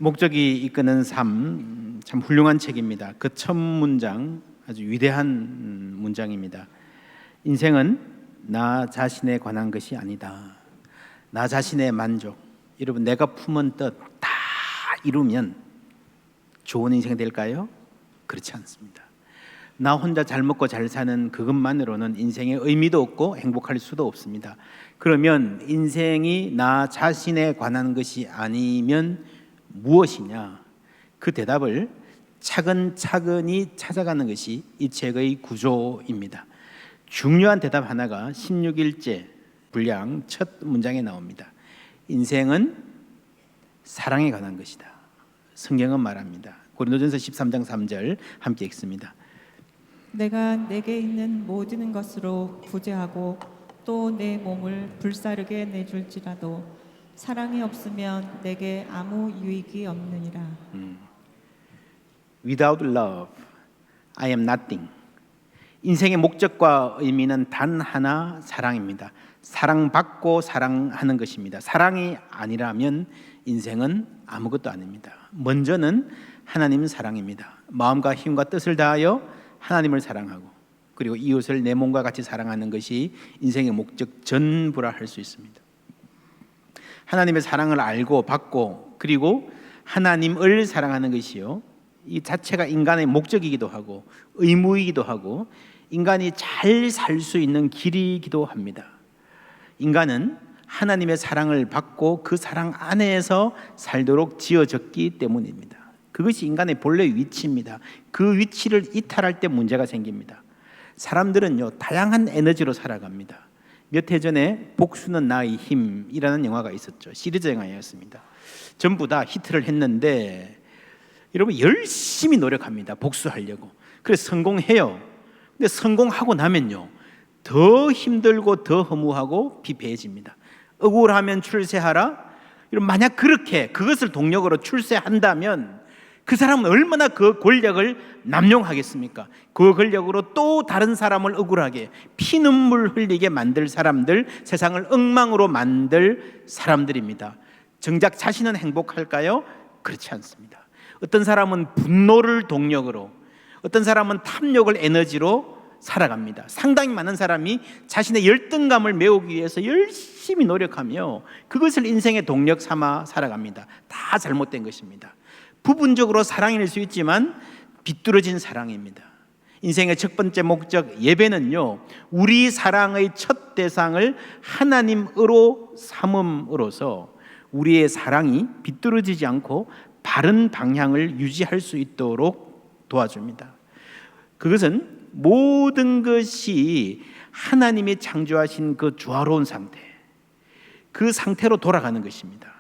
목적이 이끄는 삶, 참 훌륭한 책입니다. 그 첫 문장 아주 위대한 문장입니다. 인생은 나 자신에 관한 것이 아니다. 나 자신의 만족, 여러분 내가 품은 뜻 다 이루면 좋은 인생이 될까요? 그렇지 않습니다. 나 혼자 잘 먹고 잘 사는 그것만으로는 인생에 의미도 없고 행복할 수도 없습니다. 그러면 인생이 나 자신에 관한 것이 아니면 무엇이냐? 그 대답을 차근차근히 찾아가는 것이 이 책의 구조입니다. 중요한 대답 하나가 16일째 분량 첫 문장에 나옵니다. 인생은 사랑에 관한 것이다. 성경은 말합니다. 고린도전서 13장 3절 함께 읽습니다. 내가 내게 있는 모든 것으로 부재하고 또 내 몸을 불사르게 내줄지라도 사랑이 없으면 내게 아무 유익이 없느니라. Without love, I am nothing. 인생의 목적과 의미는 단 하나, 사랑입니다. 사랑받고 사랑하는 것입니다. 사랑이 아니라면 인생은 아무것도 아닙니다. 먼저는 하나님 사랑입니다. 마음과 힘과 뜻을 다하여 하나님을 사랑하고 그리고 이웃을 내 몸과 같이 사랑하는 것이 인생의 목적 전부라 할 수 있습니다. 하나님의 사랑을 알고 받고 그리고 하나님을 사랑하는 것이요, 이 자체가 인간의 목적이기도 하고 의무이기도 하고 인간이 잘 살 수 있는 길이기도 합니다. 인간은 하나님의 사랑을 받고 그 사랑 안에서 살도록 지어졌기 때문입니다. 그것이 인간의 본래 위치입니다. 그 위치를 이탈할 때 문제가 생깁니다. 사람들은요, 다양한 에너지로 살아갑니다. 몇 해 전에 복수는 나의 힘이라는 영화가 있었죠. 시리즈 영화였습니다. 전부 다 히트를 했는데 여러분 열심히 노력합니다. 복수하려고. 그래서 성공해요. 근데 성공하고 나면요, 더 힘들고 더 허무하고 비폐해집니다. 억울하면 출세하라. 여러분 만약 그렇게 그것을 동력으로 출세한다면 그 사람은 얼마나 그 권력을 남용하겠습니까? 그 권력으로 또 다른 사람을 억울하게 피눈물 흘리게 만들 사람들, 세상을 엉망으로 만들 사람들입니다. 정작 자신은 행복할까요? 그렇지 않습니다. 어떤 사람은 분노를 동력으로, 어떤 사람은 탐욕을 에너지로 살아갑니다. 상당히 많은 사람이 자신의 열등감을 메우기 위해서 열심히 노력하며 그것을 인생의 동력 삼아 살아갑니다. 다 잘못된 것입니다. 부분적으로 사랑일 수 있지만 비뚤어진 사랑입니다. 인생의 첫 번째 목적 예배는요, 우리 사랑의 첫 대상을 하나님으로 삼음으로써 우리의 사랑이 비뚤어지지 않고 바른 방향을 유지할 수 있도록 도와줍니다. 그것은 모든 것이 하나님이 창조하신 그 조화로운 상태, 그 상태로 돌아가는 것입니다.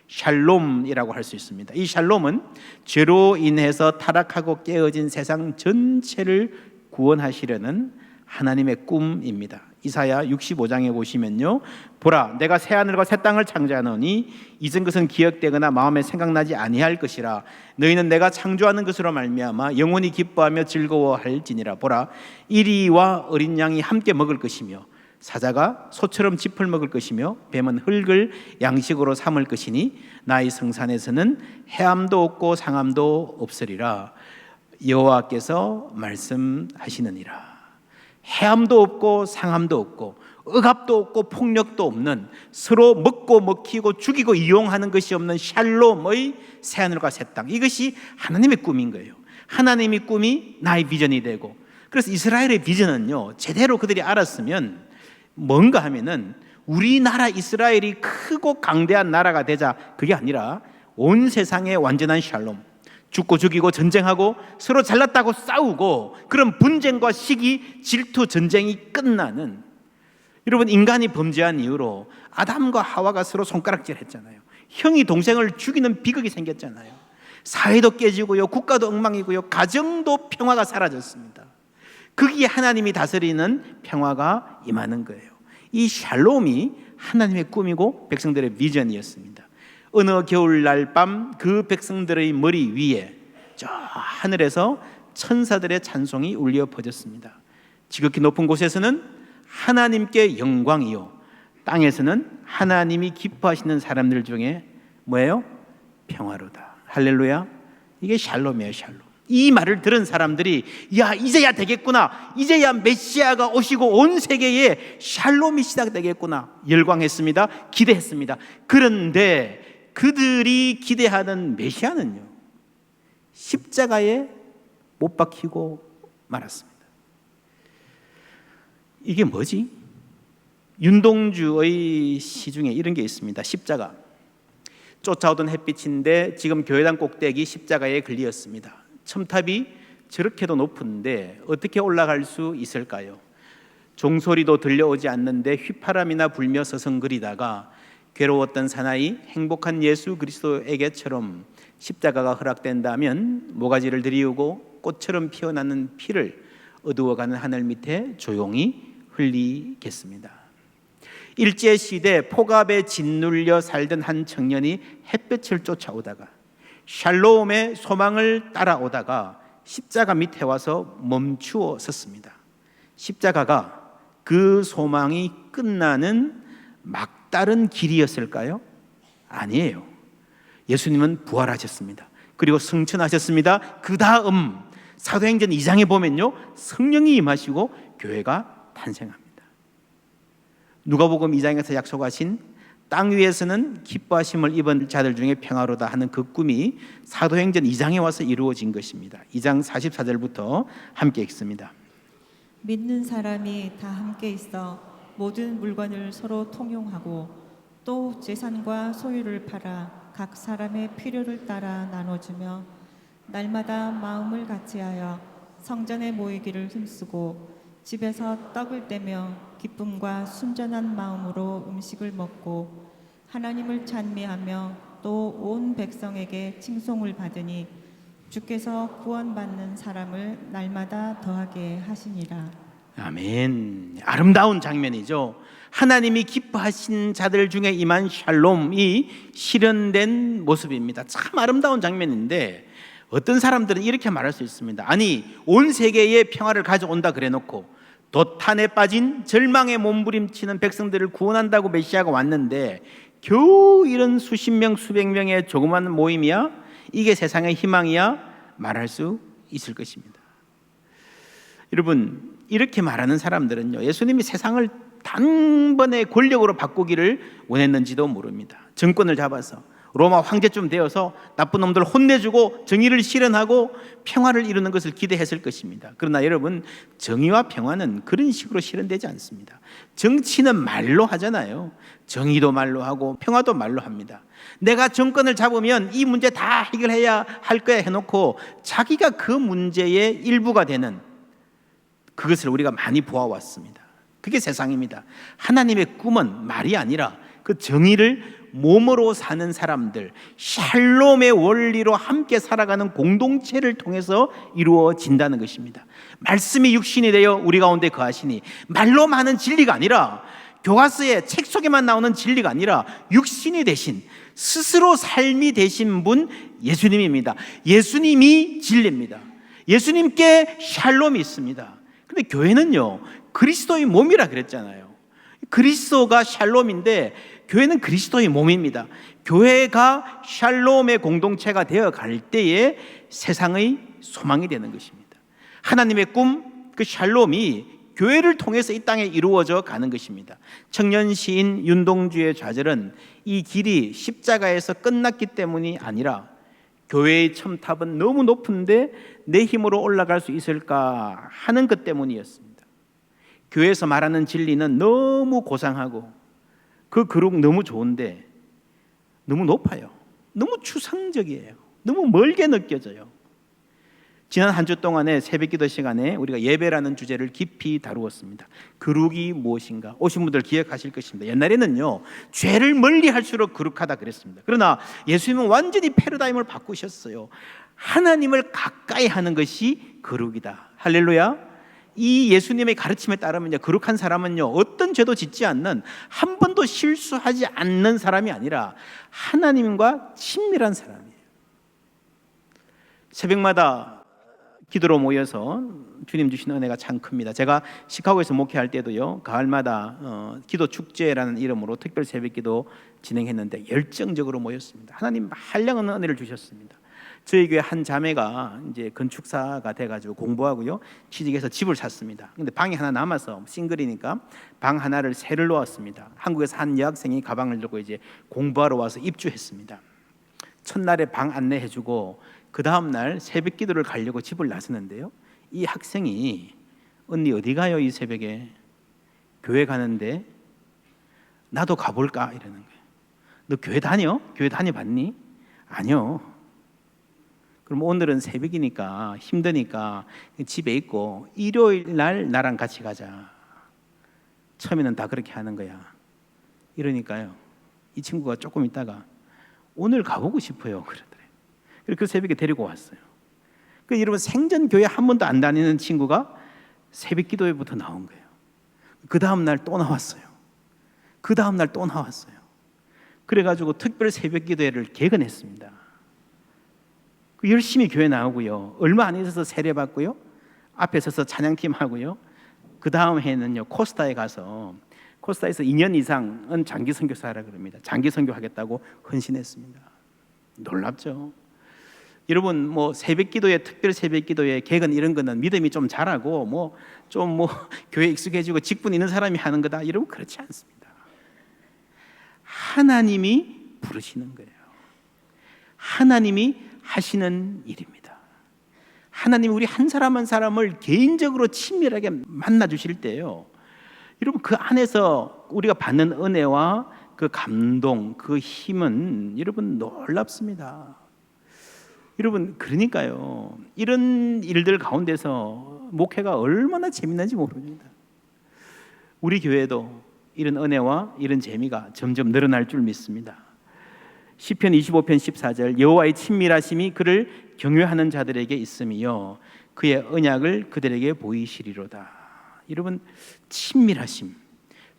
샬롬이라고 할 수 있습니다. 이 샬롬은 죄로 인해서 타락하고 깨어진 세상 전체를 구원하시려는 하나님의 꿈입니다. 이사야 65장에 보시면요, 보라 내가 새하늘과 새 땅을 창조하노니 이전 것은 기억되거나 마음에 생각나지 아니할 것이라. 너희는 내가 창조하는 것으로 말미암아 영원히 기뻐하며 즐거워할지니라. 보라 이리와 어린 양이 함께 먹을 것이며 사자가 소처럼 짚을 먹을 것이며 뱀은 흙을 양식으로 삼을 것이니 나의 성산에서는 해함도 없고 상함도 없으리라. 여호와께서 말씀하시느니라. 해함도 없고 상함도 없고 억압도 없고 폭력도 없는, 서로 먹고 먹히고 죽이고 이용하는 것이 없는 샬롬의 새하늘과 새 땅, 이것이 하나님의 꿈인 거예요. 하나님의 꿈이 나의 비전이 되고, 그래서 이스라엘의 비전은요, 제대로 그들이 알았으면 뭔가 하면은 우리나라 이스라엘이 크고 강대한 나라가 되자, 그게 아니라 온 세상에 완전한 샬롬, 죽고 죽이고 전쟁하고 서로 잘났다고 싸우고 그런 분쟁과 시기, 질투, 전쟁이 끝나는, 여러분 인간이 범죄한 이후로 아담과 하와가 서로 손가락질 했잖아요. 형이 동생을 죽이는 비극이 생겼잖아요. 사회도 깨지고요, 국가도 엉망이고요, 가정도 평화가 사라졌습니다. 거기에 하나님이 다스리는 평화가 임하는 거예요. 이 샬롬이 하나님의 꿈이고 백성들의 비전이었습니다. 어느 겨울날 밤 그 백성들의 머리 위에 저 하늘에서 천사들의 찬송이 울려 퍼졌습니다. 지극히 높은 곳에서는 하나님께 영광이요, 땅에서는 하나님이 기뻐하시는 사람들 중에 뭐예요? 평화로다. 할렐루야. 이게 샬롬이에요. 샬롬. 이 말을 들은 사람들이 야, 이제야 되겠구나, 이제야 메시아가 오시고 온 세계에 샬롬이 시작되겠구나 열광했습니다. 기대했습니다. 그런데 그들이 기대하는 메시아는요, 십자가에 못 박히고 말았습니다. 이게 뭐지? 윤동주의 시 중에 이런 게 있습니다. 십자가. 쫓아오던 햇빛인데 지금 교회당 꼭대기 십자가에 걸렸습니다. 첨탑이 저렇게도 높은데 어떻게 올라갈 수 있을까요? 종소리도 들려오지 않는데 휘파람이나 불며 서성거리다가 괴로웠던 사나이 행복한 예수 그리스도에게처럼 십자가가 허락된다면 모가지를 들이우고 꽃처럼 피어나는 피를 어두워가는 하늘 밑에 조용히 흘리겠습니다. 일제시대 폭압에 짓눌려 살던 한 청년이 햇볕을 쫓아오다가 샬롬의 소망을 따라오다가 십자가 밑에 와서 멈추어 섰습니다. 십자가가 그 소망이 끝나는 막다른 길이었을까요? 아니에요. 예수님은 부활하셨습니다. 그리고 승천하셨습니다. 그 다음 사도행전 2장에 보면요, 성령이 임하시고 교회가 탄생합니다. 누가복음 2장에서 약속하신 땅 위에서는 기뻐하심을 입은 자들 중에 평화로다 하는 그 꿈이 사도행전 2장에 와서 이루어진 것입니다. 2장 44절부터 함께 읽습니다. 믿는 사람이 다 함께 있어 모든 물건을 서로 통용하고 또 재산과 소유를 팔아 각 사람의 필요를 따라 나눠주며 날마다 마음을 같이하여 성전에 모이기를 힘쓰고 집에서 떡을 떼며 기쁨과 순전한 마음으로 음식을 먹고 하나님을 찬미하며 또 온 백성에게 칭송을 받으니 주께서 구원받는 사람을 날마다 더하게 하시니라. 아멘. 아름다운 장면이죠. 하나님이 기뻐하신 자들 중에 임한 샬롬이 실현된 모습입니다. 참 아름다운 장면인데 어떤 사람들은 이렇게 말할 수 있습니다. 아니, 온 세계에 평화를 가져온다 그래놓고 도탄에 빠진 절망에 몸부림치는 백성들을 구원한다고 메시아가 왔는데 겨우 이런 수십 명 수백 명의 조그만 모임이야? 이게 세상의 희망이야? 말할 수 있을 것입니다. 여러분, 이렇게 말하는 사람들은요, 예수님이 세상을 단번에 권력으로 바꾸기를 원했는지도 모릅니다. 정권을 잡아서 로마 황제쯤 되어서 나쁜 놈들 혼내주고 정의를 실현하고 평화를 이루는 것을 기대했을 것입니다. 그러나 여러분, 정의와 평화는 그런 식으로 실현되지 않습니다. 정치는 말로 하잖아요. 정의도 말로 하고 평화도 말로 합니다. 내가 정권을 잡으면 이 문제 다 해결해야 할 거야 해놓고 자기가 그 문제의 일부가 되는 그것을 우리가 많이 보아왔습니다. 그게 세상입니다. 하나님의 꿈은 말이 아니라 그 정의를 몸으로 사는 사람들, 샬롬의 원리로 함께 살아가는 공동체를 통해서 이루어진다는 것입니다. 말씀이 육신이 되어 우리 가운데 거하시니, 말로만 하는 진리가 아니라 교과서에 책 속에만 나오는 진리가 아니라 육신이 되신, 스스로 삶이 되신 분 예수님입니다. 예수님이 진리입니다. 예수님께 샬롬이 있습니다. 근데 교회는요, 그리스도의 몸이라 그랬잖아요. 그리스도가 샬롬인데 교회는 그리스도의 몸입니다. 교회가 샬롬의 공동체가 되어 갈 때에 세상의 소망이 되는 것입니다. 하나님의 꿈, 그 샬롬이 교회를 통해서 이 땅에 이루어져 가는 것입니다. 청년 시인 윤동주의 좌절은 이 길이 십자가에서 끝났기 때문이 아니라 교회의 첨탑은 너무 높은데 내 힘으로 올라갈 수 있을까 하는 것 때문이었습니다. 교회에서 말하는 진리는 너무 고상하고 그 그룹 너무 좋은데 너무 높아요. 너무 추상적이에요. 너무 멀게 느껴져요. 지난 한 주 동안의 새벽기도 시간에 우리가 예배라는 주제를 깊이 다루었습니다. 거룩이 무엇인가? 오신 분들 기억하실 것입니다. 옛날에는요, 죄를 멀리 할수록 거룩하다 그랬습니다. 그러나 예수님은 완전히 패러다임을 바꾸셨어요. 하나님을 가까이 하는 것이 거룩이다. 할렐루야. 이 예수님의 가르침에 따르면요, 거룩한 사람은요, 어떤 죄도 짓지 않는, 한 번도 실수하지 않는 사람이 아니라 하나님과 친밀한 사람이에요. 새벽마다 기도로 모여서 주님 주시는 은혜가 참 큽니다. 제가 시카고에서 목회할 때도요, 가을마다 기도 축제라는 이름으로 특별 새벽기도 진행했는데 열정적으로 모였습니다. 하나님 한량없는 은혜를 주셨습니다. 저희 교회 한 자매가 이제 건축사가 돼가지고 공부하고요, 취직해서 집을 샀습니다. 근데 방이 하나 남아서 싱글이니까 방 하나를 새를 놓았습니다. 한국에서 한 여학생이 가방을 들고 이제 공부하러 와서 입주했습니다. 첫날에 방 안내해주고 그 다음 날 새벽 기도를 가려고 집을 나섰는데요, 이 학생이 언니 어디 가요 이 새벽에? 교회 가는데 나도 가볼까 이러는 거예요. 너 교회 다녀? 교회 다녀봤니? 아니요. 그럼 오늘은 새벽이니까 힘드니까 집에 있고 일요일 날 나랑 같이 가자. 처음에는 다 그렇게 하는 거야. 이러니까요, 이 친구가 조금 있다가 오늘 가보고 싶어요 그러더래요. 그래서 그 새벽에 데리고 왔어요. 그 여러분, 생전 교회 한 번도 안 다니는 친구가 새벽 기도회부터 나온 거예요. 그 다음 날 또 나왔어요. 그 다음 날 또 나왔어요. 그래가지고 특별 새벽 기도회를 개근했습니다. 열심히 교회 나오고요, 얼마 안 있어서 세례 받고요, 앞에 서서 찬양팀 하고요, 그 다음 해는요 코스타에 가서 코스타에서 2년 이상은 장기 선교사라 그럽니다. 장기 선교하겠다고 헌신했습니다. 놀랍죠? 여러분, 뭐 새벽 기도회, 특별 새벽 기도회, 개근 이런 거는 믿음이 좀 자라고 좀 교회 익숙해지고 직분 있는 사람이 하는 거다, 여러분 그렇지 않습니다. 하나님이 부르시는 거예요. 하나님이 하시는 일입니다. 하나님 우리 한 사람 한 사람을 개인적으로 친밀하게 만나 주실 때요, 여러분 그 안에서 우리가 받는 은혜와 그 감동, 그 힘은 여러분 놀랍습니다. 여러분, 그러니까요, 이런 일들 가운데서 목회가 얼마나 재밌는지 모릅니다. 우리 교회도 이런 은혜와 이런 재미가 점점 늘어날 줄 믿습니다. 시편 25편 14절, 여호와의 친밀하심이 그를 경외하는 자들에게 있음이요 그의 언약을 그들에게 보이시리로다. 여러분, 친밀하심,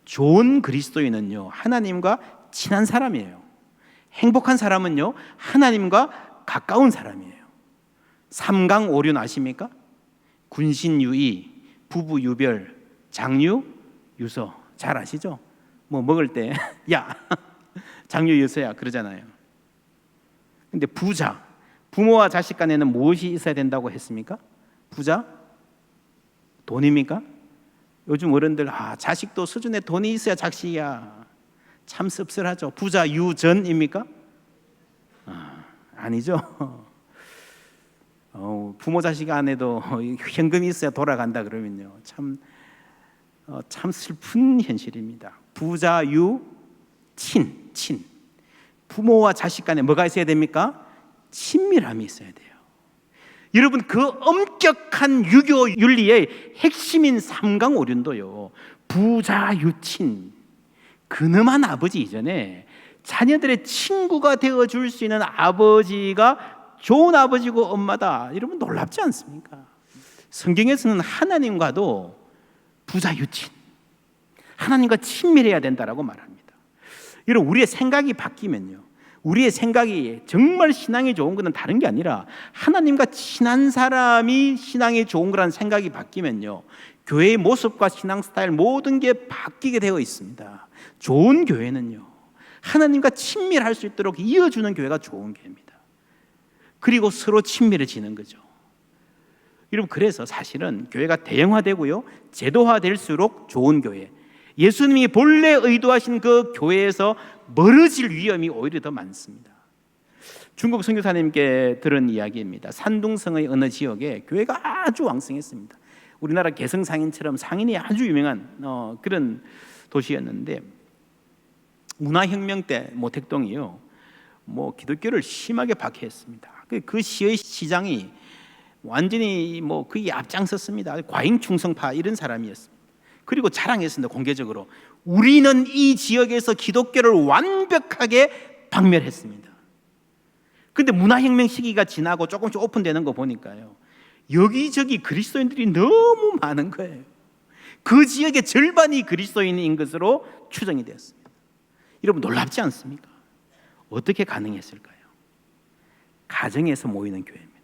좋은 그리스도인은요 하나님과 친한 사람이에요. 행복한 사람은요 하나님과 가까운 사람이에요. 삼강오륜 아십니까? 군신유의, 부부유별, 장유유서 잘 아시죠? 뭐 먹을 때 야 장유유서야 그러잖아요. 근데 부자, 부모와 자식 간에는 무엇이 있어야 된다고 했습니까? 부자? 돈입니까? 요즘 어른들 자식도 수준에 돈이 있어야 자식이야, 참 씁쓸하죠. 부자 유전입니까? 아니죠. 부모 자식 안에도 현금이 있어야 돌아간다 그러면요 참 슬픈 현실입니다. 부자 유 친, 부모와 자식 간에 뭐가 있어야 됩니까? 친밀함이 있어야 돼요. 여러분, 그 엄격한 유교 윤리의 핵심인 삼강오륜도요 부자 유친, 근엄한 아버지 이전에 자녀들의 친구가 되어줄 수 있는 아버지가 좋은 아버지고 엄마다. 여러분, 놀랍지 않습니까? 성경에서는 하나님과도 부자 유친, 하나님과 친밀해야 된다라고 말합니다. 여러분, 우리의 생각이 바뀌면요, 우리의 생각이 정말 신앙이 좋은 것은 다른 게 아니라 하나님과 친한 사람이 신앙이 좋은 거라는 생각이 바뀌면요 교회의 모습과 신앙 스타일 모든 게 바뀌게 되어 있습니다. 좋은 교회는요 하나님과 친밀할 수 있도록 이어주는 교회가 좋은 교회입니다. 그리고 서로 친밀해지는 거죠. 여러분, 그래서 사실은 교회가 대형화되고요 제도화될수록 좋은 교회, 예수님이 본래 의도하신 그 교회에서 멀어질 위험이 오히려 더 많습니다. 중국 선교사님께 들은 이야기입니다. 산둥성의 어느 지역에 교회가 아주 왕성했습니다. 우리나라 개성상인처럼 상인이 아주 유명한 그런 도시였는데, 문화혁명 때 모택동이요 기독교를 심하게 박해했습니다. 그 시의 시장이 완전히 그게 앞장섰습니다. 과잉충성파 이런 사람이었습니다. 그리고 자랑했습니다. 공개적으로 우리는 이 지역에서 기독교를 완벽하게 박멸했습니다. 그런데 문화혁명 시기가 지나고 조금씩 오픈되는 거 보니까요 여기저기 그리스도인들이 너무 많은 거예요. 그 지역의 절반이 그리스도인인 것으로 추정이 되었습니다. 여러분, 놀랍지 않습니까? 어떻게 가능했을까요? 가정에서 모이는 교회입니다.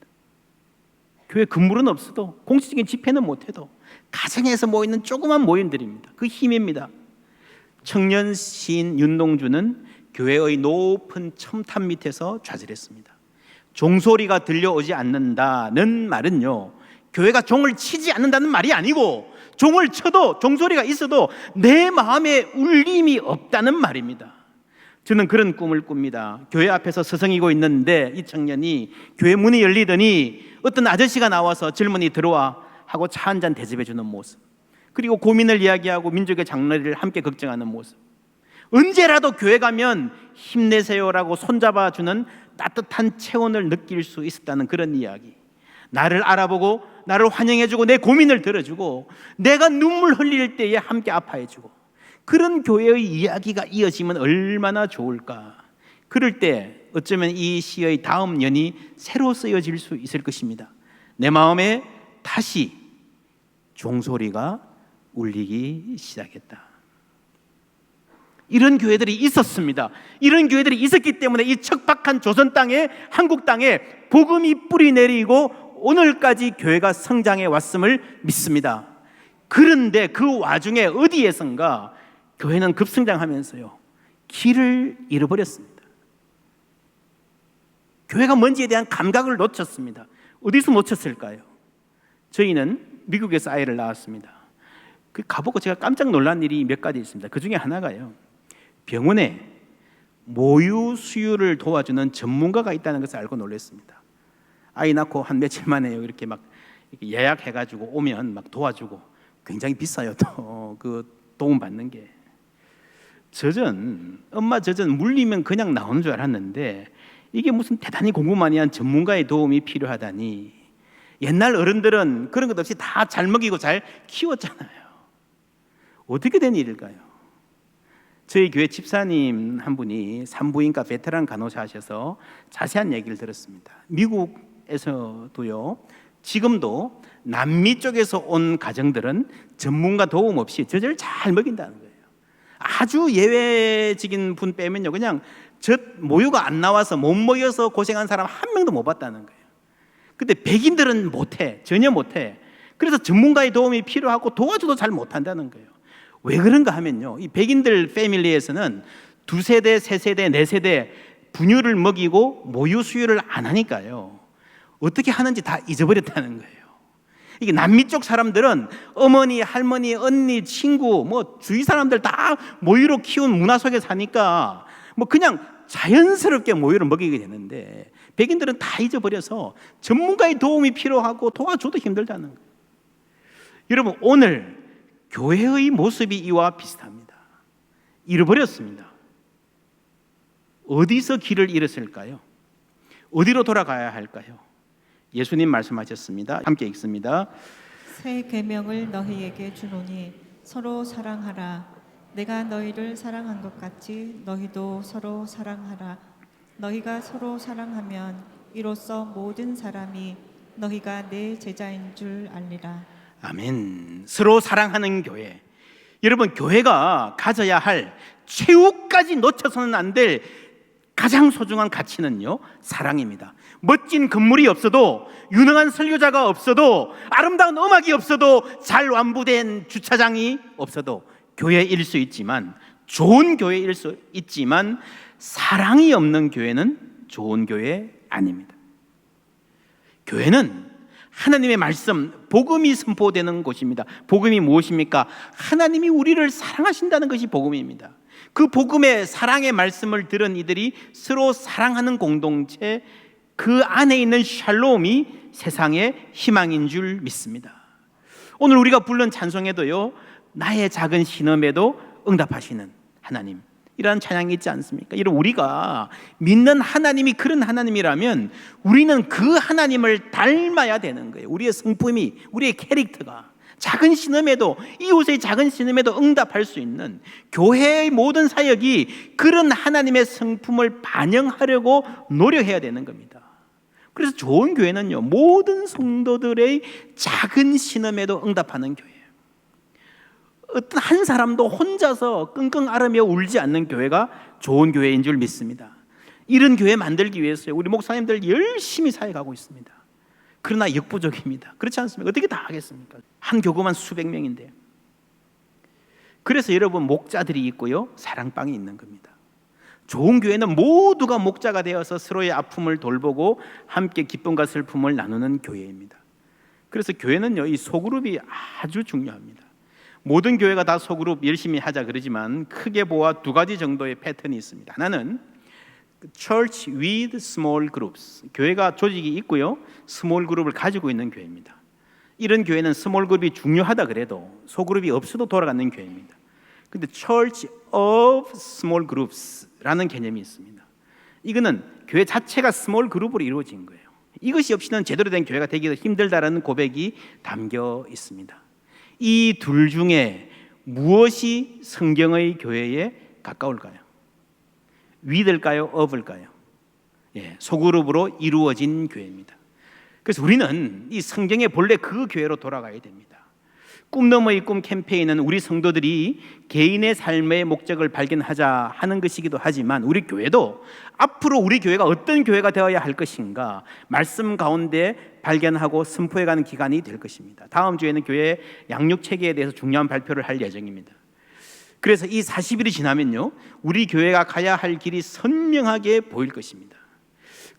교회 건물은 없어도, 공식적인 집회는 못해도 가정에서 모이는 조그만 모임들입니다. 그 힘입니다. 청년 시인 윤동주는 교회의 높은 첨탑 밑에서 좌절했습니다. 종소리가 들려오지 않는다는 말은요, 교회가 종을 치지 않는다는 말이 아니고 종을 쳐도 종소리가 있어도 내 마음에 울림이 없다는 말입니다. 저는 그런 꿈을 꿉니다. 교회 앞에서 서성이고 있는데 이 청년이 교회 문이 열리더니 어떤 아저씨가 나와서 젊은이 들어와 하고 차 한 잔 대접해 주는 모습, 그리고 고민을 이야기하고 민족의 장래를 함께 걱정하는 모습, 언제라도 교회 가면 힘내세요라고 손잡아 주는 따뜻한 체온을 느낄 수 있었다는 그런 이야기, 나를 알아보고 나를 환영해주고 내 고민을 들어주고 내가 눈물 흘릴 때에 함께 아파해주고, 그런 교회의 이야기가 이어지면 얼마나 좋을까. 그럴 때 어쩌면 이 시의 다음 연이 새로 쓰여질 수 있을 것입니다. 내 마음에 다시 종소리가 울리기 시작했다. 이런 교회들이 있었습니다. 이런 교회들이 있었기 때문에 이 척박한 조선 땅에, 한국 땅에 복음이 뿌리 내리고 오늘까지 교회가 성장해 왔음을 믿습니다. 그런데 그 와중에 어디에선가 교회는 급성장하면서요, 길을 잃어버렸습니다. 교회가 뭔지에 대한 감각을 놓쳤습니다. 어디서 놓쳤을까요? 저희는 미국에서 아이를 낳았습니다. 그 가보고 제가 깜짝 놀란 일이 몇 가지 있습니다. 그 중에 하나가요, 병원에 모유 수유를 도와주는 전문가가 있다는 것을 알고 놀랐습니다. 아이 낳고 한 며칠 만에 이렇게 막 예약해가지고 오면 막 도와주고, 굉장히 비싸요. 또 그 도움 받는 게. 엄마 젖은 물리면 그냥 나오는 줄 알았는데 이게 무슨 대단히 공부 많이 한 전문가의 도움이 필요하다니. 옛날 어른들은 그런 것 없이 다 잘 먹이고 잘 키웠잖아요. 어떻게 된 일일까요? 저희 교회 집사님 한 분이 산부인과 베테랑 간호사 하셔서 자세한 얘기를 들었습니다. 미국에서도요, 지금도 남미 쪽에서 온 가정들은 전문가 도움 없이 젖을 잘 먹인다는 거예요. 아주 예외적인 분 빼면요, 그냥 젖 모유가 안 나와서 못 먹여서 고생한 사람 한 명도 못 봤다는 거예요. 근데 백인들은 못해, 전혀 못해. 그래서 전문가의 도움이 필요하고 도와줘도 잘 못한다는 거예요. 왜 그런가 하면요, 이 백인들 패밀리에서는 2세대, 3세대, 4세대 분유를 먹이고 모유 수유를 안 하니까요, 어떻게 하는지 다 잊어버렸다는 거예요. 이게 남미 쪽 사람들은 어머니, 할머니, 언니, 친구, 뭐 주위 사람들 다 모유로 키운 문화 속에 사니까 뭐 그냥 자연스럽게 모유를 먹이게 되는데, 백인들은 다 잊어버려서 전문가의 도움이 필요하고 도와줘도 힘들다는 거예요. 여러분, 오늘 교회의 모습이 이와 비슷합니다. 잃어버렸습니다. 어디서 길을 잃었을까요? 어디로 돌아가야 할까요? 예수님 말씀하셨습니다. 함께 읽습니다. 새 계명을 너희에게 주노니 서로 사랑하라. 내가 너희를 사랑한 것 같이 너희도 서로 사랑하라. 너희가 서로 사랑하면 이로써 모든 사람이 너희가 내 제자인 줄 알리라. 아멘. 서로 사랑하는 교회. 여러분, 교회가 가져야 할 최후까지 놓쳐서는 안 될 가장 소중한 가치는요, 사랑입니다. 멋진 건물이 없어도, 유능한 설교자가 없어도, 아름다운 음악이 없어도, 잘 완부된 주차장이 없어도 교회일 수 있지만, 좋은 교회일 수 있지만, 사랑이 없는 교회는 좋은 교회 아닙니다. 교회는 하나님의 말씀, 복음이 선포되는 곳입니다. 복음이 무엇입니까? 하나님이 우리를 사랑하신다는 것이 복음입니다. 그 복음의 사랑의 말씀을 들은 이들이 서로 사랑하는 공동체, 그 안에 있는 샬롬이 세상의 희망인 줄 믿습니다. 오늘 우리가 부른 찬송에도요, 나의 작은 신음에도 응답하시는 하나님, 이러한 찬양이 있지 않습니까? 이런 우리가 믿는 하나님이 그런 하나님이라면 우리는 그 하나님을 닮아야 되는 거예요. 우리의 성품이, 우리의 캐릭터가 작은 신음에도, 이웃의 작은 신음에도 응답할 수 있는 교회의 모든 사역이 그런 하나님의 성품을 반영하려고 노력해야 되는 겁니다. 그래서 좋은 교회는요, 모든 성도들의 작은 신음에도 응답하는 교회예요. 어떤 한 사람도 혼자서 끙끙 앓으며 울지 않는 교회가 좋은 교회인 줄 믿습니다. 이런 교회 만들기 위해서 우리 목사님들 열심히 사역하고 있습니다. 그러나 역부족입니다. 그렇지 않습니까? 어떻게 다 하겠습니까? 한 교구만 수백 명인데. 그래서 여러분, 목자들이 있고요, 사랑방이 있는 겁니다. 좋은 교회는 모두가 목자가 되어서 서로의 아픔을 돌보고 함께 기쁨과 슬픔을 나누는 교회입니다. 그래서 교회는요, 이 소그룹이 아주 중요합니다. 모든 교회가 다 소그룹 열심히 하자 그러지만 크게 보아 두 가지 정도의 패턴이 있습니다. 하나는 Church with small groups, 교회가 조직이 있고요, 스몰 그룹을 가지고 있는 교회입니다. 이런 교회는 스몰 그룹이 중요하다 그래도 소그룹이 없어도 돌아가는 교회입니다. 근데 Church of Small Groups라는 개념이 있습니다. 이거는 교회 자체가 스몰 그룹으로 이루어진 거예요. 이것이 없이는 제대로 된 교회가 되기가 힘들다라는 고백이 담겨 있습니다. 이 둘 중에 무엇이 성경의 교회에 가까울까요? 위들까요? 업을까요? 소그룹으로 이루어진 교회입니다. 그래서 우리는 이 성경의 본래 그 교회로 돌아가야 됩니다. 꿈 너머의 꿈 캠페인은 우리 성도들이 개인의 삶의 목적을 발견하자 하는 것이기도 하지만 우리 교회도 앞으로 우리 교회가 어떤 교회가 되어야 할 것인가 말씀 가운데 발견하고 선포해가는 기간이 될 것입니다. 다음 주에는 교회 양육 체계에 대해서 중요한 발표를 할 예정입니다. 그래서 이 40일이 지나면요, 우리 교회가 가야 할 길이 선명하게 보일 것입니다.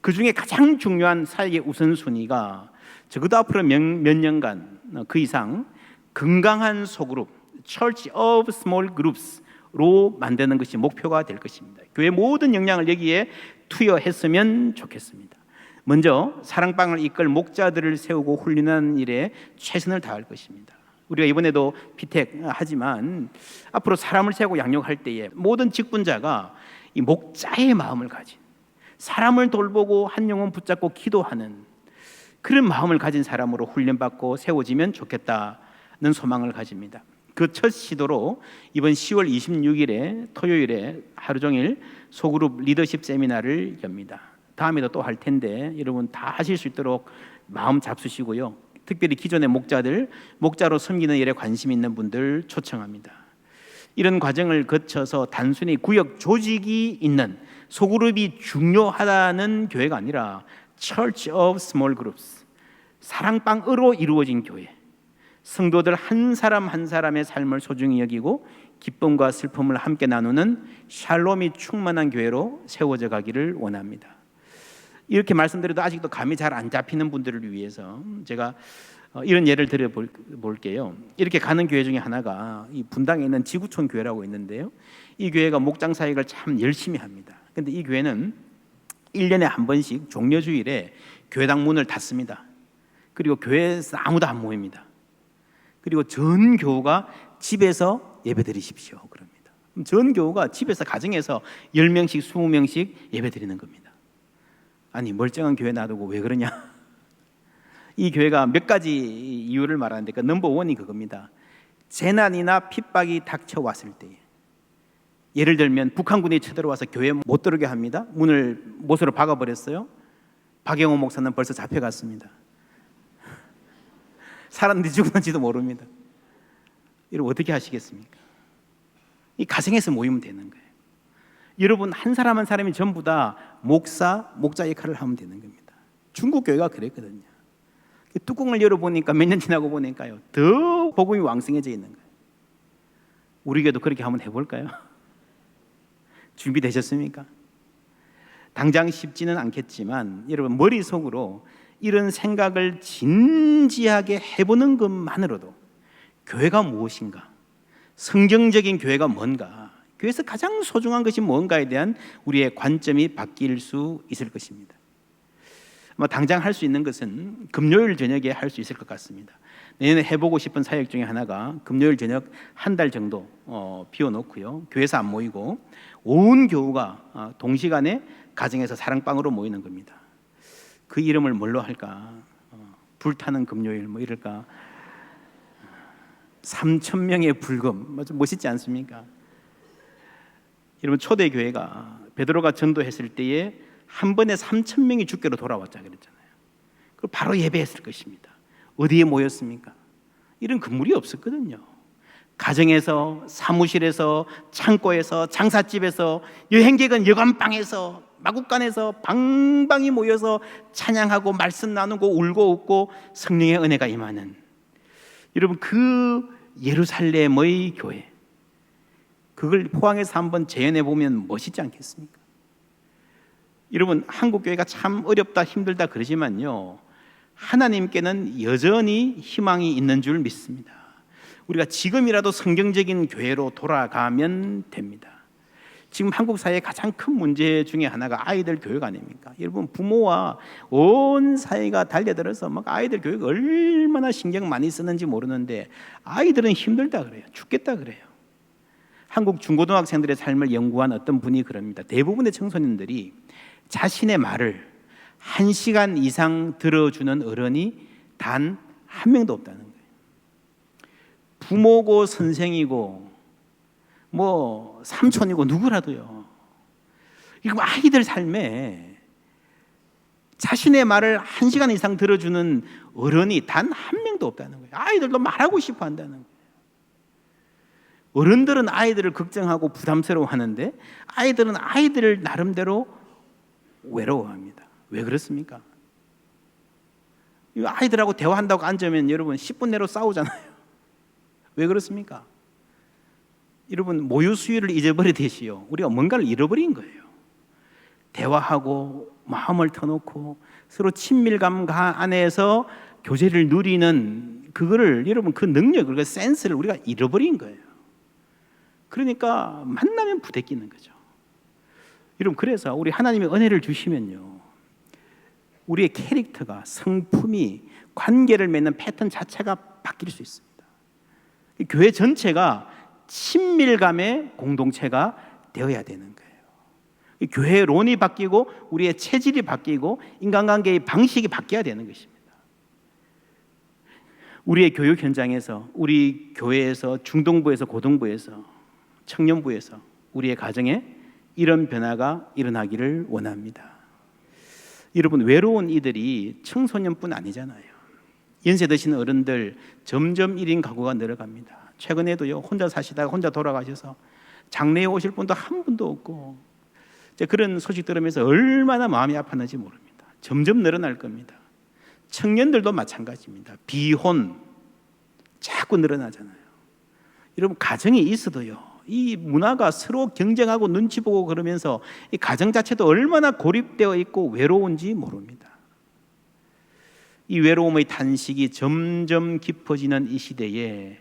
그 중에 가장 중요한 사역의 우선순위가 적어도 앞으로 몇 년간 그 이상 건강한 소그룹, Church of Small Groups로 만드는 것이 목표가 될 것입니다. 교회 모든 역량을 여기에 투여했으면 좋겠습니다. 먼저 사랑방을 이끌 목자들을 세우고 훈련하는 일에 최선을 다할 것입니다. 우리가 이번에도 피택 하지만 앞으로 사람을 세우고 양육할 때에 모든 직분자가 이 목자의 마음을 가진, 사람을 돌보고 한 영혼 붙잡고 기도하는 그런 마음을 가진 사람으로 훈련받고 세워지면 좋겠다는 소망을 가집니다. 그 첫 시도로 이번 10월 26일에 토요일에 하루 종일 소그룹 리더십 세미나를 엽니다. 다음에도 또 할 텐데 여러분 다 하실 수 있도록 마음 잡수시고요. 특별히 기존의 목자로 섬기는 일에 관심 있는 분들 초청합니다. 이런 과정을 거쳐서 단순히 구역 조직이 있는 소그룹이 중요하다는 교회가 아니라 Church of Small Groups, 사랑방으로 이루어진 교회, 성도들 한 사람 한 사람의 삶을 소중히 여기고 기쁨과 슬픔을 함께 나누는 샬롬이 충만한 교회로 세워져 가기를 원합니다. 이렇게 말씀드려도 아직도 감이 잘 안 잡히는 분들을 위해서 제가 이런 예를 들어 볼게요. 이렇게 가는 교회 중에 하나가 이 분당에 있는 지구촌 교회라고 있는데요, 이 교회가 목장 사역을 참 열심히 합니다. 근데 이 교회는 1년에 한 번씩 종려주일에 교회당 문을 닫습니다. 그리고 교회에서 아무도 안 모입니다. 그리고 전 교우가 집에서 예배 드리십시오 그럽니다. 전 교우가 집에서 가정에서 10명씩 20명씩 예배 드리는 겁니다. 아니 멀쩡한 교회 놔두고 왜 그러냐? 이 교회가 몇 가지 이유를 말하는데 그 넘버 원이 그겁니다. 재난이나 핍박이 닥쳐왔을 때에, 예를 들면 북한군이 쳐들어와서 교회 못 들어오게 합니다. 문을 못으로 박아버렸어요. 박영호 목사는 벌써 잡혀갔습니다. 사람들이 죽었는지도 모릅니다. 여러분 어떻게 하시겠습니까? 이 가정에서 모이면 되는 거예요. 여러분 한 사람 한 사람이 전부 다 목자 역할을 하면 되는 겁니다. 중국 교회가 그랬거든요. 뚜껑을 열어보니까 몇 년 지나고 보니까요, 더 복음이 왕성해져 있는 거예요. 우리 교회도 그렇게 한번 해볼까요? 준비되셨습니까? 당장 쉽지는 않겠지만 여러분 머릿속으로 이런 생각을 진지하게 해보는 것만으로도 교회가 무엇인가, 성경적인 교회가 뭔가, 교회에서 가장 소중한 것이 뭔가에 대한 우리의 관점이 바뀔 수 있을 것입니다. 당장 할 수 있는 것은 금요일 저녁에 할 수 있을 것 같습니다. 내년에 해보고 싶은 사역 중에 하나가 금요일 저녁 한 달 정도 비워놓고요, 교회에서 안 모이고 온 교우가 동시간에 가정에서 사랑방으로 모이는 겁니다. 그 이름을 뭘로 할까? 불타는 금요일 뭐 이럴까? 3,000명의 불금, 멋있지 않습니까? 여러분 초대교회가 베드로가 전도했을 때에 한 번에 3,000명이 주께로 돌아왔자 그랬잖아요. 그걸 바로 예배했을 것입니다. 어디에 모였습니까? 이런 건물이 없었거든요. 가정에서, 사무실에서, 창고에서, 장사집에서, 여행객은 여관방에서, 마국간에서 방방이 모여서 찬양하고 말씀 나누고 울고 웃고 성령의 은혜가 임하는, 여러분 그 예루살렘의 교회, 그 그걸 포항에서 한번 재현해 보면 멋있지 않겠습니까? 여러분, 한국 교회가 참 어렵다 힘들다 그러지만요, 하나님께는 여전히 희망이 있는 줄 믿습니다. 우리가 지금이라도 성경적인 교회로 돌아가면 됩니다. 지금 한국 사회의 가장 큰 문제 중에 하나가 아이들 교육 아닙니까? 여러분, 부모와 온 사회가 달려들어서 막 아이들 교육 얼마나 신경 많이 쓰는지 모르는데 아이들은 힘들다 그래요. 죽겠다 그래요. 한국 중고등학생들의 삶을 연구한 어떤 분이 그럽니다. 대부분의 청소년들이 자신의 말을 1시간 이상 들어주는 어른이 단 한 명도 없다는 거예요. 부모고 선생이고 뭐 삼촌이고 누구라도요. 이거 아이들 삶에 자신의 말을 1시간 이상 들어주는 어른이 단 한 명도 없다는 거예요. 아이들도 말하고 싶어 한다는 거예요. 어른들은 아이들을 걱정하고 부담스러워하는데 아이들은 아이들 나름대로 외로워합니다. 왜 그렇습니까? 아이들하고 대화한다고 앉으면 여러분 10분 내로 싸우잖아요. 왜 그렇습니까? 여러분, 모유 수유를 잊어버리듯이요, 우리가 뭔가를 잃어버린 거예요. 대화하고 마음을 터놓고 서로 친밀감 안에서 교제를 누리는 그거를, 여러분, 그 능력을, 그 센스를 우리가 잃어버린 거예요. 그러니까 만나면 부대끼는 거죠. 여러분, 그래서 우리 하나님이 은혜를 주시면요, 우리의 캐릭터가, 성품이, 관계를 맺는 패턴 자체가 바뀔 수 있습니다. 교회 전체가 친밀감의 공동체가 되어야 되는 거예요. 교회론이 바뀌고 우리의 체질이 바뀌고 인간관계의 방식이 바뀌어야 되는 것입니다. 우리의 교육 현장에서, 우리 교회에서, 중동부에서, 고등부에서, 청년부에서, 우리의 가정에 이런 변화가 일어나기를 원합니다. 여러분, 외로운 이들이 청소년뿐 아니잖아요. 연세 드신 어른들 점점 1인 가구가 늘어갑니다. 최근에도요, 혼자 사시다가 혼자 돌아가셔서 장례에 오실 분도 한 분도 없고, 그런 소식 들으면서 얼마나 마음이 아팠는지 모릅니다. 점점 늘어날 겁니다. 청년들도 마찬가지입니다. 비혼 자꾸 늘어나잖아요. 여러분, 가정이 있어도요, 이 문화가 서로 경쟁하고 눈치 보고 그러면서 이 가정 자체도 얼마나 고립되어 있고 외로운지 모릅니다. 이 외로움의 탄식이 점점 깊어지는 이 시대에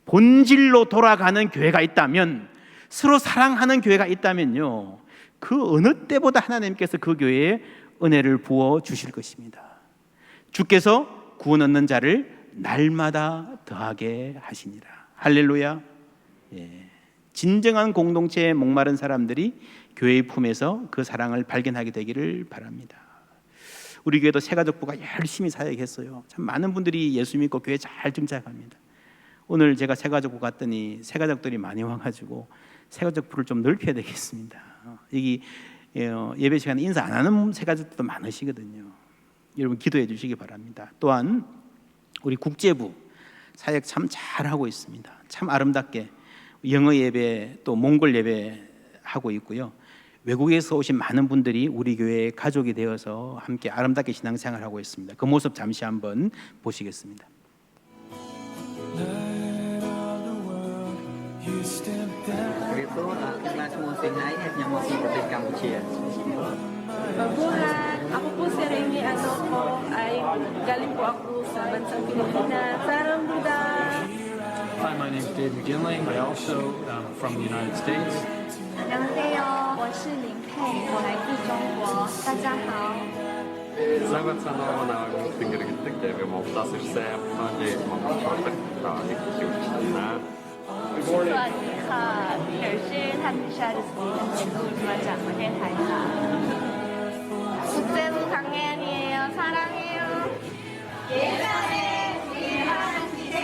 본질로 돌아가는 교회가 있다면, 서로 사랑하는 교회가 있다면요, 그 어느 때보다 하나님께서 그 교회에 은혜를 부어 주실 것입니다. 주께서 구원 얻는 자를 날마다 더하게 하시니라. 할렐루야. 예. 진정한 공동체에 목마른 사람들이 교회의 품에서 그 사랑을 발견하게 되기를 바랍니다. 우리 교회도 새가족부가 열심히 사역했어요. 참 많은 분들이 예수 믿고 교회 잘 정착합니다. 오늘 제가 새가족부 갔더니 새가족들이 많이 와가지고 새가족부를 좀 넓혀야 되겠습니다. 여기 예배 시간에 인사 안 하는 새가족들도 많으시거든요. 여러분, 기도해 주시기 바랍니다. 또한 우리 국제부 사역 참 잘하고 있습니다. 참 아름답게 영어 예배, 또 몽골 예배 하고 있고요. 외국에서 오신 많은 분들이 우리 교회의 가족이 되어서 함께 아름답게 신앙생활을 하고 있습니다. 그 모습 잠시 한번 보시겠습니다. Itu kelas musik naik yang masih di Kampuchea. Bulan, ako po si Remy Anoko ay galing po ako sa bansang Pilipinas. Sarang Buddha! Hi, my name is Dave McGinley. I also am from the United States. 안녕하세요. 我是林佩，我来自中国。大家好。 Sangat senang menanggung tinggal kita ya, mau tasir saya aja mau kontak di sana. สวัสดีค่ะ比尔是ท่านพิชาดิสกีมาจากประเทศไทยค่ะ 국제부 강혜연이에요. 사랑해요. 예산의 일하는 기대.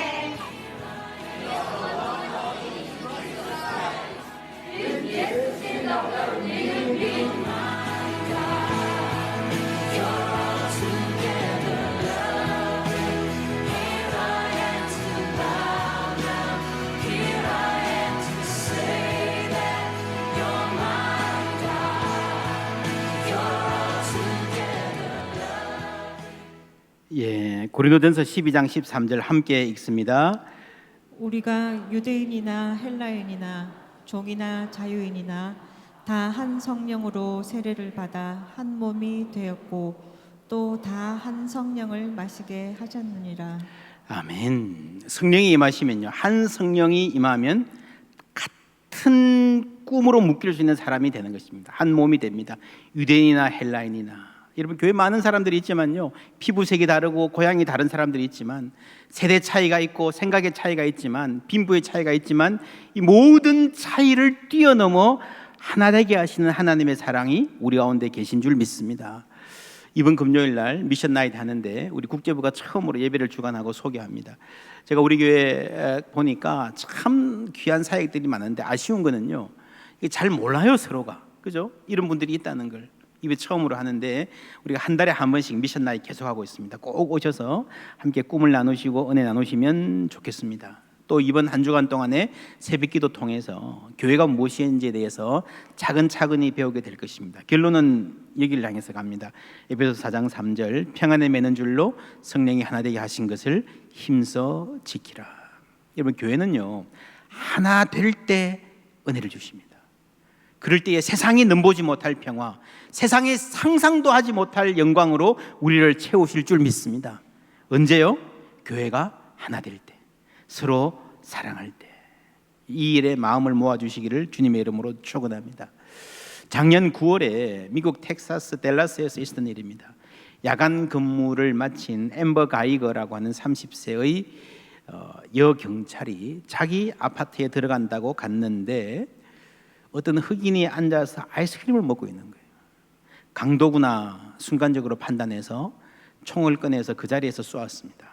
예, 고린도전서 12장 13절 함께 읽습니다. 우리가 유대인이나 헬라인이나 종이나 자유인이나 다 한 성령으로 세례를 받아 한 몸이 되었고 또 다 한 성령을 마시게 하셨느니라. 아멘. 성령이 임하시면요, 한 성령이 임하면 같은 꿈으로 묶일 수 있는 사람이 되는 것입니다. 한 몸이 됩니다. 유대인이나 헬라인이나. 여러분, 교회 많은 사람들이 있지만요, 피부색이 다르고 고향이 다른 사람들이 있지만, 세대 차이가 있고 생각의 차이가 있지만, 빈부의 차이가 있지만, 이 모든 차이를 뛰어넘어 하나 되게 하시는 하나님의 사랑이 우리 가운데 계신 줄 믿습니다. 이번 금요일 날 미션 나이트 하는데 우리 국제부가 처음으로 예배를 주관하고 소개합니다. 제가 우리 교회 보니까 참 귀한 사역들이 많은데 아쉬운 거는요, 이게 잘 몰라요, 서로가. 그죠? 이런 분들이 있다는 걸 이번 처음으로 하는데, 우리가 한 달에 한 번씩 미션 나이트 계속하고 있습니다. 꼭 오셔서 함께 꿈을 나누시고 은혜 나누시면 좋겠습니다. 또 이번 한 주간 동안에 새벽기도 통해서 교회가 무엇인지에 대해서 차근차근히 배우게 될 것입니다. 결론은 여기를 향해서 갑니다. 에베소서 4장 3절, 평안에 매는 줄로 성령이 하나 되게 하신 것을 힘써 지키라. 여러분, 교회는요, 하나 될 때 은혜를 주십니다. 그럴 때에 세상이 넘보지 못할 평화, 세상에 상상도 하지 못할 영광으로 우리를 채우실 줄 믿습니다. 언제요? 교회가 하나 될 때, 서로 사랑할 때. 이 일에 마음을 모아주시기를 주님의 이름으로 축원합니다. 작년 9월에 미국 텍사스 댈러스에서 있었던 일입니다. 야간 근무를 마친 앰버 가이거라고 하는 30세의 여경찰이 자기 아파트에 들어간다고 갔는데 어떤 흑인이 앉아서 아이스크림을 먹고 있는 거예요. 강도구나 순간적으로 판단해서 총을 꺼내서 그 자리에서 쏘았습니다.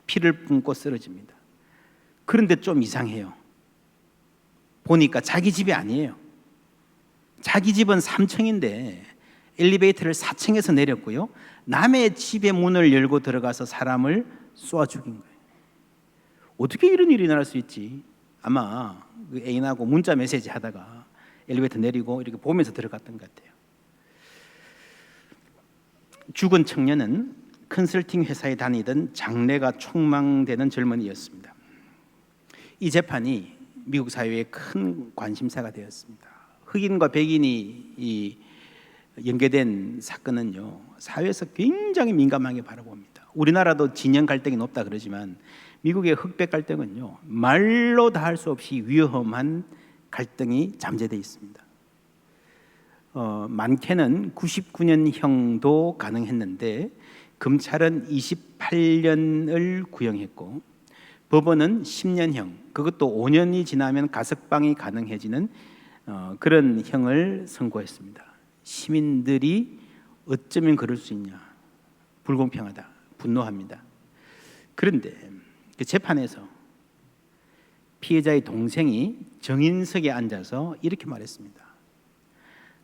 피를 뿜고 쓰러집니다. 그런데 좀 이상해요. 보니까 자기 집이 아니에요. 자기 집은 3층인데 엘리베이터를 4층에서 내렸고요, 남의 집의 문을 열고 들어가서 사람을 쏘아 죽인 거예요. 어떻게 이런 일이 일어날 수 있지? 아마 그 애인하고 문자 메시지 하다가 엘리베이터 내리고 이렇게 보면서 들어갔던 것 같아요. 죽은 청년은 컨설팅 회사에 다니던 장래가 촉망되는 젊은이였습니다. 이 재판이 미국 사회에 큰 관심사가 되었습니다. 흑인과 백인이 연계된 사건은요, 사회에서 굉장히 민감하게 바라봅니다. 우리나라도 진영 갈등이 높다 그러지만 미국의 흑백 갈등은요, 말로 다 할 수 없이 위험한 갈등이 잠재되어 있습니다. 많게는 99년형도 가능했는데 검찰은 28년을 구형했고 법원은 10년형, 그것도 5년이 지나면 가석방이 가능해지는 그런 형을 선고했습니다. 시민들이 어쩌면 그럴 수 있냐, 불공평하다, 분노합니다. 그런데 그 재판에서 피해자의 동생이 정인석에 앉아서 이렇게 말했습니다.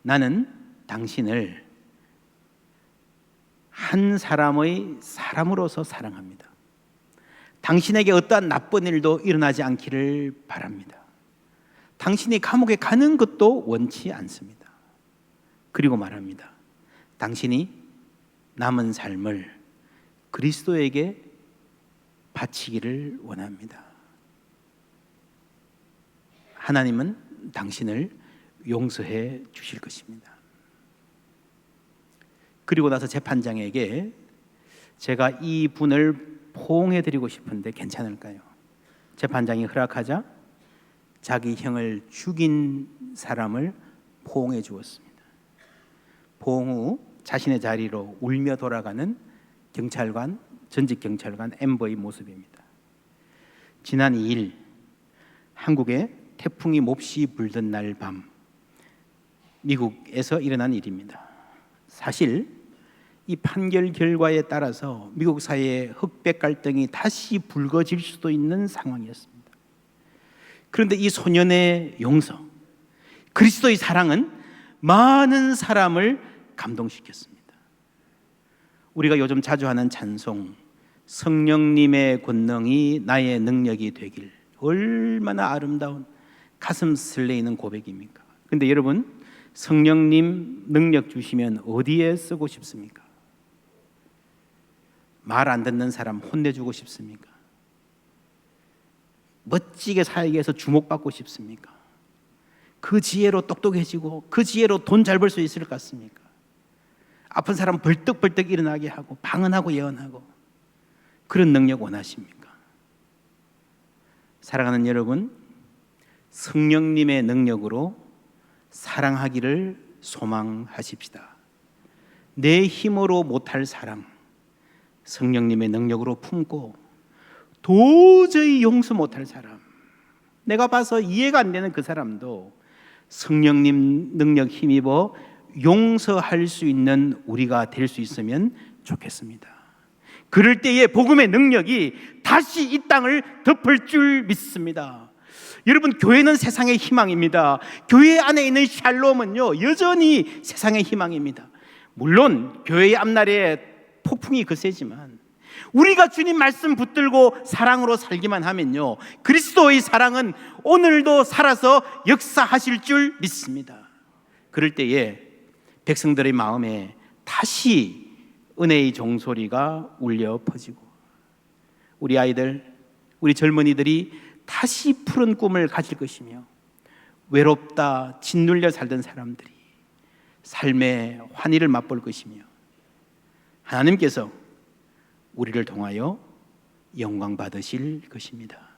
나는 당신을 한 사람의 사람으로서 사랑합니다. 당신에게 어떠한 나쁜 일도 일어나지 않기를 바랍니다. 당신이 감옥에 가는 것도 원치 않습니다. 그리고 말합니다. 당신이 남은 삶을 그리스도에게 바치기를 원합니다. 하나님은 당신을 용서해 주실 것입니다. 그리고 나서 재판장에게 제가 이 분을 포옹해 드리고 싶은데 괜찮을까요? 재판장이 허락하자 자기 형을 죽인 사람을 포옹해 주었습니다. 포옹 후 자신의 자리로 울며 돌아가는 경찰관, 전직 경찰관 앰버의 모습입니다. 지난 2일 한국에 태풍이 몹시 불던 날 밤 미국에서 일어난 일입니다. 사실 이 판결 결과에 따라서 미국 사회의 흑백 갈등이 다시 불거질 수도 있는 상황이었습니다. 그런데 이 소년의 용서, 그리스도의 사랑은 많은 사람을 감동시켰습니다. 우리가 요즘 자주 하는 찬송, 성령님의 권능이 나의 능력이 되길, 얼마나 아름다운 가슴 설레이는 고백입니까? 그런데 여러분, 성령님 능력 주시면 어디에 쓰고 싶습니까? 말 안 듣는 사람 혼내주고 싶습니까? 멋지게 사회에서 주목받고 싶습니까? 그 지혜로 똑똑해지고 그 지혜로 돈 잘 벌 수 있을 것 같습니까? 아픈 사람 벌떡벌떡 일어나게 하고 방언하고 예언하고 그런 능력 원하십니까? 사랑하는 여러분, 성령님의 능력으로 사랑하기를 소망하십시다. 내 힘으로 못할 사랑, 성령님의 능력으로 품고 도저히 용서 못할 사람, 내가 봐서 이해가 안 되는 그 사람도 성령님 능력 힘입어 용서할 수 있는 우리가 될 수 있으면 좋겠습니다. 그럴 때에 복음의 능력이 다시 이 땅을 덮을 줄 믿습니다. 여러분, 교회는 세상의 희망입니다. 교회 안에 있는 샬롬은요, 여전히 세상의 희망입니다. 물론 교회의 앞날에 폭풍이 거세지만 우리가 주님 말씀 붙들고 사랑으로 살기만 하면요, 그리스도의 사랑은 오늘도 살아서 역사하실 줄 믿습니다. 그럴 때에 백성들의 마음에 다시 은혜의 종소리가 울려 퍼지고 우리 아이들, 우리 젊은이들이 다시 푸른 꿈을 가질 것이며 외롭다 짓눌려 살던 사람들이 삶의 환희를 맛볼 것이며 하나님께서 우리를 통하여 영광 받으실 것입니다.